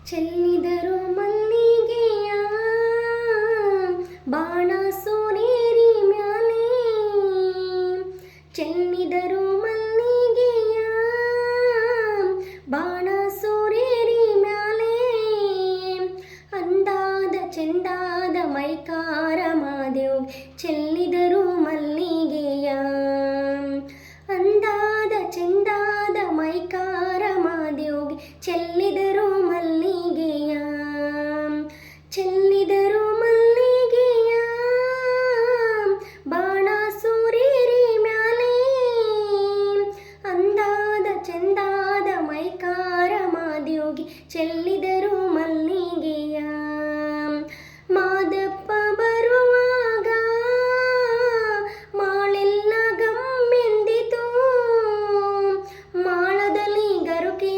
ಚೆಲ್ಲಿದರು ಮಲ್ಲಿಗೆಯ ಬಾಣ ಸೋನೇರಿ ಮ್ಯಾಲೆ, ಚೆಲ್ಲಿದರು ಮಲ್ಲಿಗೆಯ ಬಾಣ ಸೋರೇರಿ ಮ್ಯಾಲೆ, ಅಂದಾದ ಚೆಂದಾದ ಮೈಕಾರ ಮಾದೇವ್ ಚೆಲ್ಲಿದರು ಮಲ್ಲಿಗೆಯ, ಅಂದಾದ ಚೆಂದಾದ ಮೈಕಾರ ಮಾದೇವ್ ಚೆಲ್ಲಿದರು ಮಲ್ಲಿಗೆಯ, ಚೆಲ್ಲಿದರು ಮಲ್ಲಿಗೆಯ ಬಾಣ ಸೂರೇರಿ ಮ್ಯಾಲೆ, ಅಂದಾದ ಚೆಂದಾದ ಮೈಕಾರ ಮಾದೇವ್ಗೆ ಚೆಲ್ಲಿದರು ಮಲ್ಲಿಗೆಯ. ಮಾದಪ್ಪ ಬರುವಾಗ ಮಾಳೆಲ್ಲ ಗಮ್ಮೆಂದಿತು, ಮಾಳದಲ್ಲಿ ಗರುಕೆ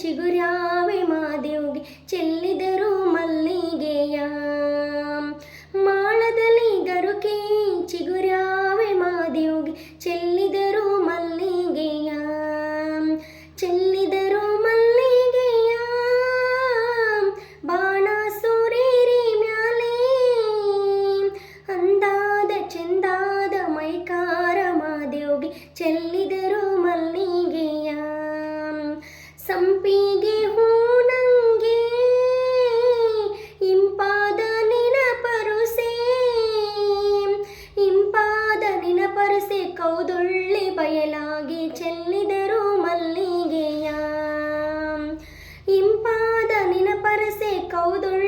ಚಿಗುರ್ಯಾವೆ ಮಾದೇವ್ಗೆ ಚೆಲ್ಲಿದರು ಮಲ್ಲಿಗೆಯ, ಮಾಳದಲ್ಲಿ ಗರುಕೆ ಚಿಗುರ್ಯಾವೆ ಮಾದೇವ್ಗೆ ಚೆಲ್ಲಿದರು ಮಲ್ಲಿಗೆಯ, ಚೆಲ್ಲಿದರು ಮಲ್ಲಿಗೆಯ ಬಾಣ ಸೂರೇರಿ ಮ್ಯಾಲೆ, ಅಂದಾದ ಚೆಂದಾದ ಮೈಕಾರ ಮಾದೇವ್ಗೆ ಚೆಲ್ಲಿದರು ಮಲ್ಲಿಗೆಯ. ಸಂಪಿಗೆ ಹೂನಂಗೆ ಇಂಪಾದ ನೆನಪರುಸೆ, ಇಂಪಾದ ನೆನಪರುಸೆ ಕೌದುಳ್ಳಿ ಬಯಲಾಗಿ ಚೆಲ್ಲಿದರು ಮಲ್ಲಿಗೆಯ, ಇಂಪಾದ ನೆನಪರಸೆ ಕೌದುಳ್ಳಿ